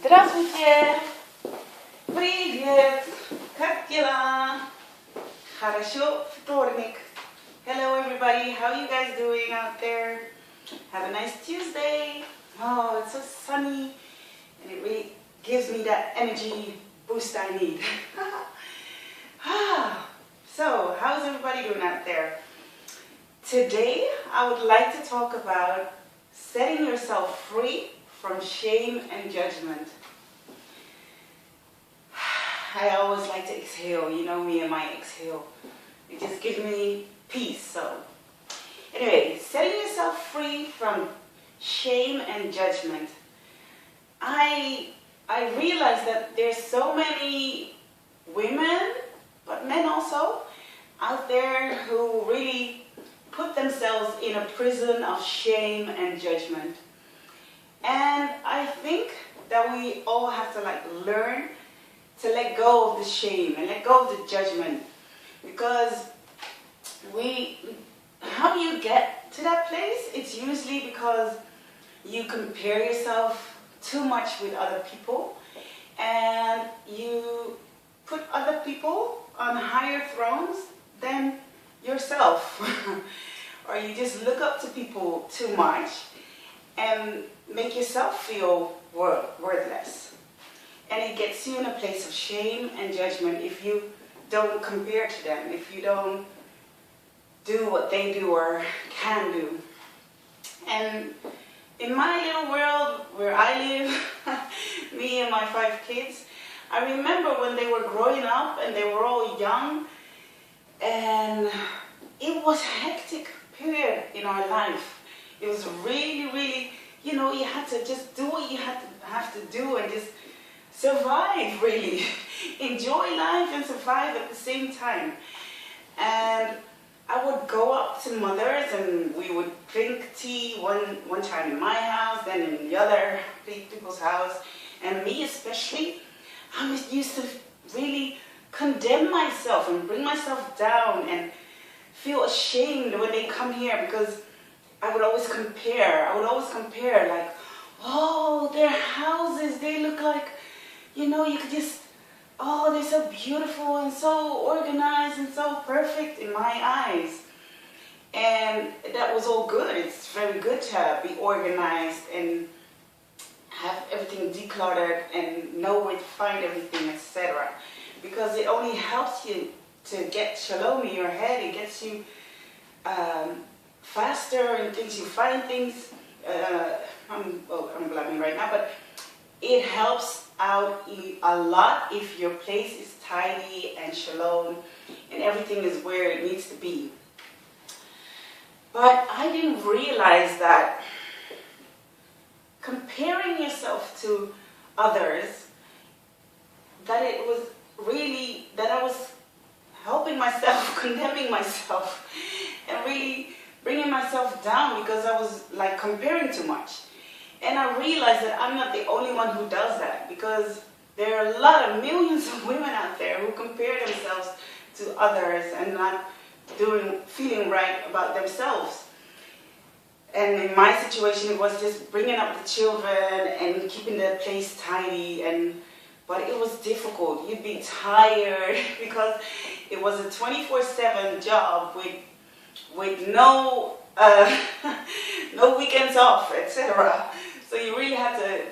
Здравствуйте! Привет! Как дела? Хорошо, вторник. Hello everybody, how are you guys doing out there? Have a nice Tuesday. Oh, it's so sunny and it really gives me that energy boost I need. So, how's everybody doing out there? Today, I would like to talk about setting yourself free from shame and judgment. I always like to exhale, you know me and my exhale. It just gives me peace. So, anyway, setting yourself free from shame and judgment. I realize that there's so many women, but men also, out there who really put themselves in a prison of shame and judgment. And I think that we all have to learn to let go of the shame and let go of the judgment. Because how do you get to that place? It's usually because you compare yourself too much with other people and you put other people on higher thrones than yourself. Or you just look up to people too much and make yourself feel worthless. And it gets you in a place of shame and judgment if you don't compare to them, if you don't do what they do or can do. And in my little world where I live, me and my 5 kids, I remember when they were growing up and they were all young, and it was a hectic period in our life. It was really, you had to just do what you have to do and just survive, really. Enjoy life and survive at the same time. And I would go up to mothers and we would drink tea one time in my house, then in the other people's house. And me especially, I used to really condemn myself and bring myself down and feel ashamed when they come here, because I would always compare. Like, oh, their houses, they look like, you could just, oh, they're so beautiful and so organized and so perfect in my eyes. And that was all good. It's very good to be organized and have everything decluttered and know where to find everything, etc. Because it only helps you to get shalom in your head. It gets you faster in things. You find things. I'm blabbing right now, but it helps out a lot if your place is tidy and shalom and everything is where it needs to be. But I didn't realize that comparing yourself to others, that it was really, that I was helping myself, condemning myself, and really bringing myself down because I was comparing too much. And I realized that I'm not the only one who does that, because there are a lot of millions of women out there who compare themselves to others and not feeling right about themselves. And in my situation, it was just bringing up the children and keeping the place tidy, but it was difficult. You'd be tired because it was a 24/7 job with no no weekends off, etc. So you really had to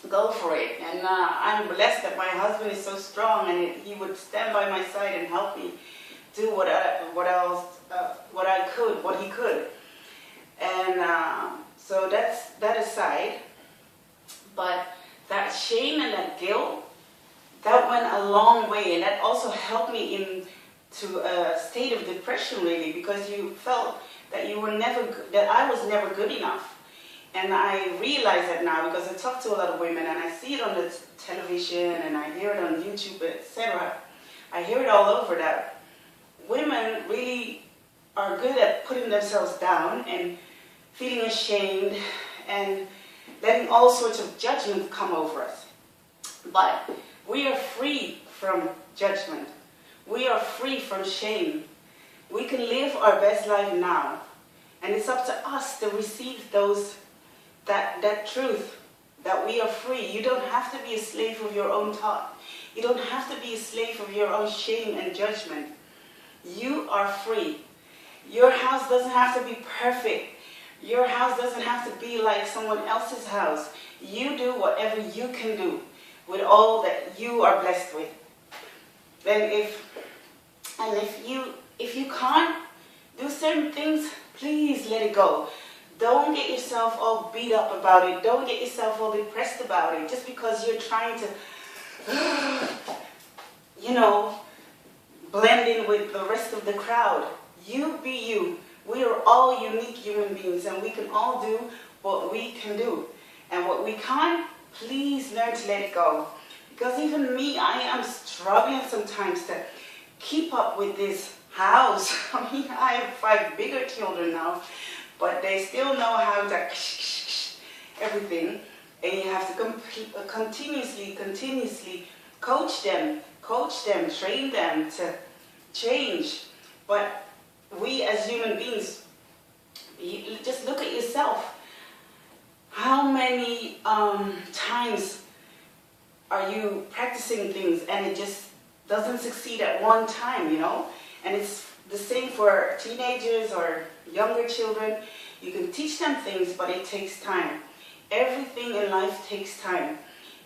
go for it. And I'm blessed that my husband is so strong, and he would stand by my side and help me do what he could. And so that's that aside. But that shame and that guilt, that went a long way, and that also helped me into a state of depression, really, because you felt that I was never good enough. And I realize that now because I talk to a lot of women and I see it on the television and I hear it on YouTube, etc. I hear it all over that women really are good at putting themselves down and feeling ashamed and letting all sorts of judgment come over us. But we are free from judgment. We are free from shame. We can live our best life now. And it's up to us to receive that truth that we are free. You don't have to be a slave of your own thought. You don't have to be a slave of your own shame and judgment. You are free. Your house doesn't have to be perfect. Your house doesn't have to be like someone else's house. You do whatever you can do with all that you are blessed with. Then if you can't do certain things, please let it go. Don't get yourself all beat up about it. Don't get yourself all depressed about it just because you're trying to, blend in with the rest of the crowd. You be you. We are all unique human beings, and we can all do what we can do. And what we can't, please learn to let it go. Because even me, I am struggling sometimes to keep up with this house. I mean, I have 5 bigger children now, but they still know how to everything. And you have to continuously coach them, train them to change. But we as human beings, you just look at yourself. How many times are you practicing things and it just doesn't succeed at one time, And it's the same for teenagers or younger children. You can teach them things, but it takes time. Everything in life takes time.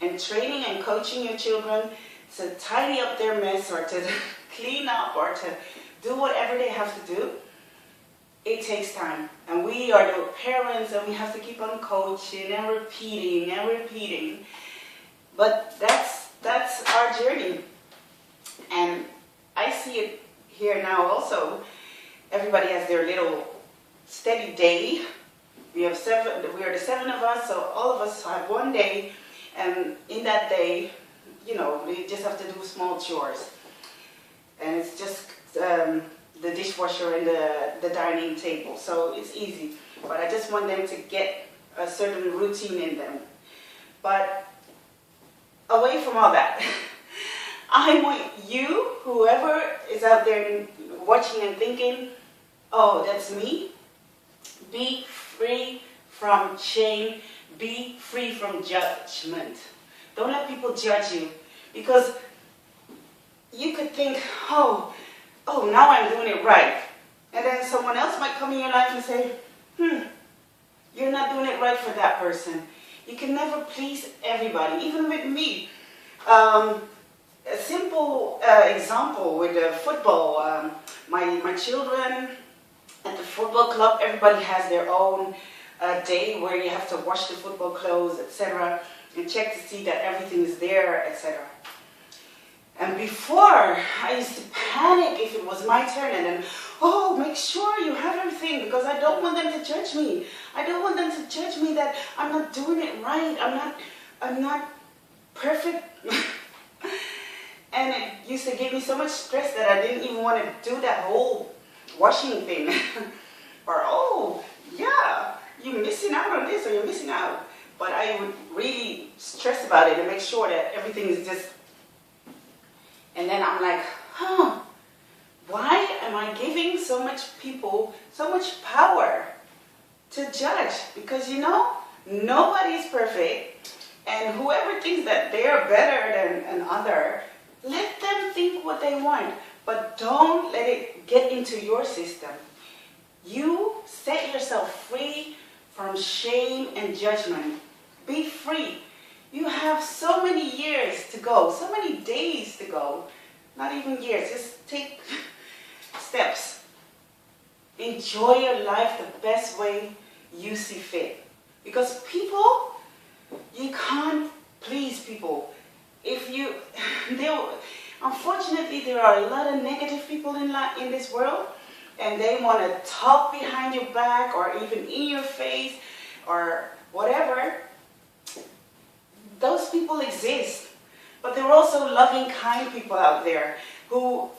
And training and coaching your children to tidy up their mess or to clean up or to do whatever they have to do, it takes time. And we are the parents, and we have to keep on coaching and repeating. But that's our journey. And I see it here now also. Everybody has their little steady day. We are the 7 of us, so all of us have one day, and in that day, we just have to do small chores. And it's just the dishwasher and the dining table, so it's easy. But I just want them to get a certain routine in them. But away from all that, I want you, whoever is out there watching and thinking, oh, that's me, be free from shame, be free from judgment. Don't let people judge you, because you could think, oh, now I'm doing it right. And then someone else might come in your life and say, you're not doing it right for that person. You can never please everybody, even with me. A simple example with football. My children at the football club, everybody has their own day where you have to wash the football clothes, etc., and check to see that everything is there, etc. And before, I used to panic if it was my turn, and then, make sure you have everything, because I don't want them to judge me. I don't want them to judge me that I'm not doing it right. I'm not perfect. And it used to give me so much stress that I didn't even want to do that whole washing thing. Or, you're missing out on this, or you're missing out. But I would really stress about it and make sure that everything is just... And then I'm like, why am I giving so much people so much power to judge? Because nobody is perfect, and whoever thinks that they are better than another, let them think what they want, but don't let it get into your system. You set yourself free from shame and judgment. Be free. You have so many years to go, so many days to go. Not even years, just take steps. Enjoy your life the best way you see fit. Because people, you can't please people. Unfortunately, there are a lot of negative people in this world, and they want to talk behind your back or even in your face or whatever. Those people exist, but there are also loving, kind people out there who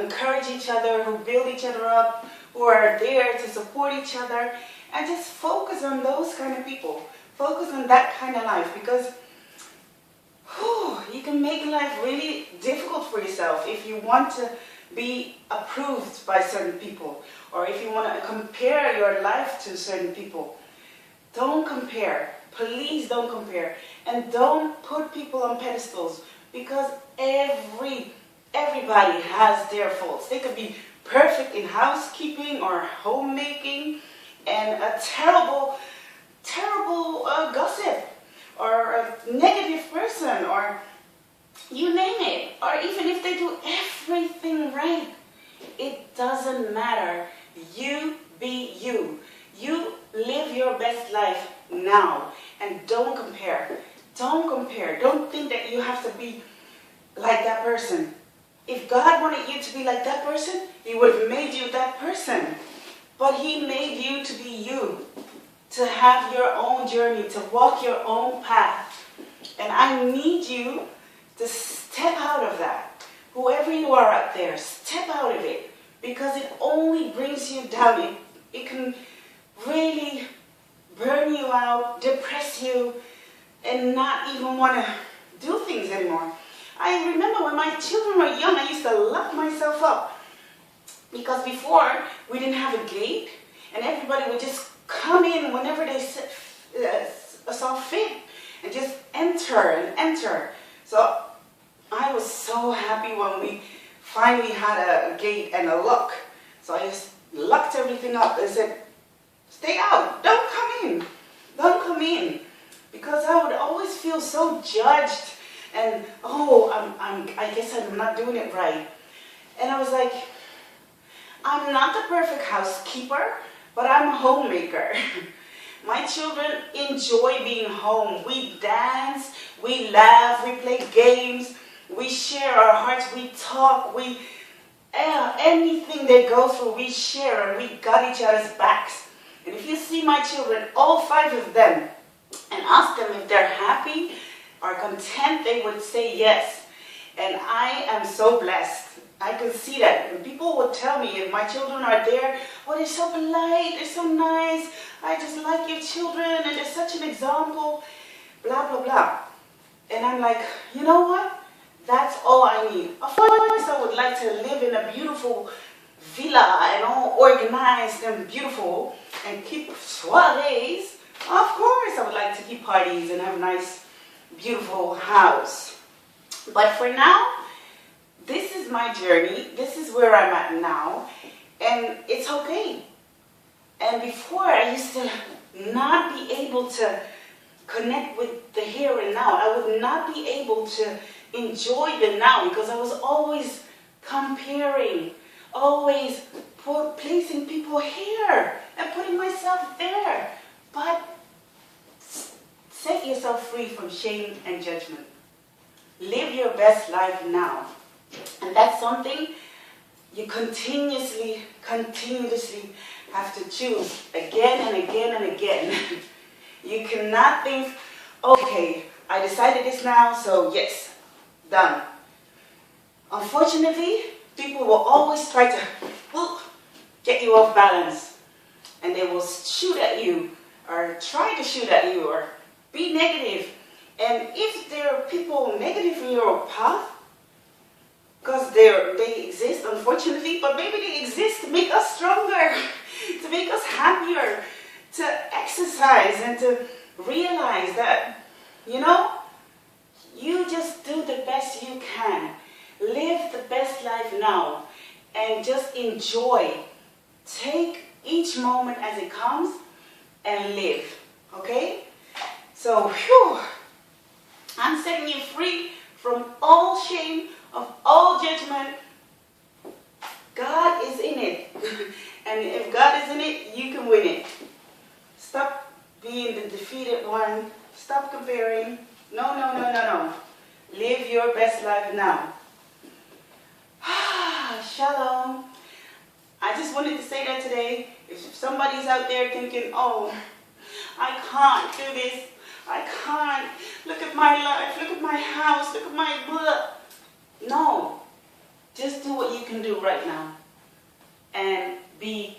encourage each other, who build each other up, who are there to support each other, and just focus on those kind of people. Focus on that kind of life, because you can make life really difficult for yourself if you want to be approved by certain people, or if you want to compare your life to certain people. Don't compare. Please don't compare. And don't put people on pedestals, because everybody has their faults. They could be perfect in housekeeping or homemaking and a terrible gossip or a negative person, or you name it. Or even if they do everything right, it doesn't matter. You be you. You live your best life now, and don't compare. Don't compare. Don't think that you have to be like that person. If God wanted you to be like that person, He would have made you that person. But He made you to be you, to have your own journey, to walk your own path. And I need you to step out of that. Whoever you are out there, step out of it, because it only brings you down. It can really burn you out, depress you, and not even want to do things anymore. I remember when my children were young, I used to lock myself up, because before we didn't have a gate, and everybody would just come in whenever they saw fit and just enter and enter. So I was so happy when we finally had a gate and a lock. So I just locked everything up and said, stay out, don't come in, don't come in. Because I would always feel so judged and, oh, I guess I'm not doing it right. And I was like, I'm not the perfect housekeeper, but I'm a homemaker. My children enjoy being home. We dance, we laugh, we play games, we share our hearts, we talk, anything they go through, we share, and we got each other's backs. And if you see my children, all 5 of them, and ask them if they're happy or content, they would say yes. And I am so blessed. I can see that. And people would tell me if my children are there, oh, they're so polite, they're so nice, I just like your children, and they're such an example, blah, blah, blah. And I'm like, you know what? That's all I need. Of course, I would like to live in a beautiful villa and all organized and beautiful and keep soirees. Of course, I would like to keep parties and have a nice, beautiful house. But for now, this is my journey. This is where I'm at now. And it's okay. And before, I used to not be able to connect with the here and now. I would not be able to enjoy the now, because I was always comparing, always placing people here and putting myself there. But set yourself free from shame and judgment. Live your best life now. And that's something you continuously have to choose again and again and again. You cannot think, okay, I decided this now, so yes, done. Unfortunately, people will always try to get you off balance. And they will shoot at you, or try to shoot at you, or be negative. And if there are people negative in your path, because they exist, unfortunately, but maybe they exist to make us stronger, to make us happier, to exercise and to realize that, you know, you just do the best you can. Live the best life now and just enjoy. Take each moment as it comes and live, okay? So, whew, I'm setting you free from all shame, of all judgment. God is in it. And if God is in it, you can win it. Stop being the defeated one. Stop comparing. No. Live your best life now. Shalom. I just wanted to say that today. If somebody's out there thinking, oh, I can't do this. I can't. Look at my life. Look at my house. Look at my blah. No. Just do what you can do right now. And be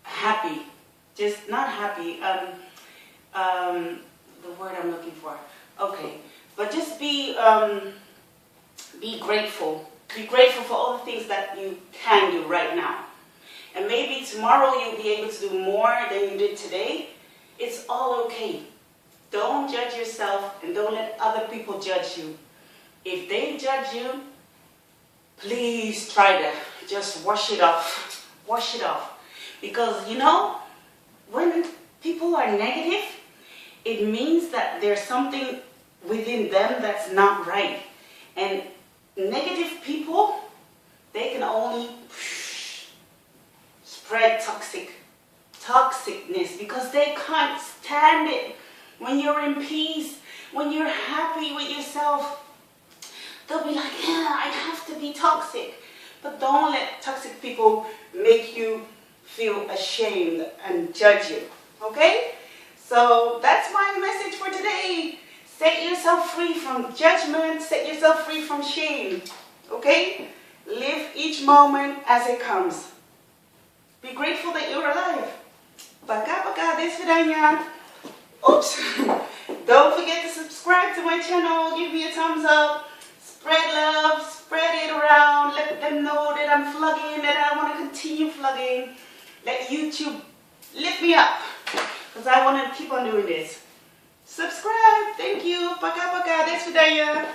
happy. Just not happy. The word I'm looking for. Okay. But just be grateful. Be grateful for all the things that you can do right now. And maybe tomorrow you'll be able to do more than you did today. It's all okay. Don't judge yourself and don't let other people judge you. If they judge you, please try to just wash it off. Wash it off. Because you know, when people are negative, it means that there's something within them that's not right. And negative people, they can only spread toxicness because they can't stand it. When you're in peace, when you're happy with yourself, they'll be like, yeah, I have to be toxic. But don't let toxic people make you feel ashamed and judge you. Okay? So that's my message for today. Set yourself free from judgment. Set yourself free from shame. Okay? Live each moment as it comes. Be grateful that you're alive. Пока-пока. До свидания. Oops. Don't forget to subscribe to my channel. Give me a thumbs up. Spread love. Spread it around. Let them know that I'm vlogging, that I want to continue vlogging. Let YouTube lift me up. Because I want to keep on doing this. Subscribe. Thank you. Пока-пока. До свидания.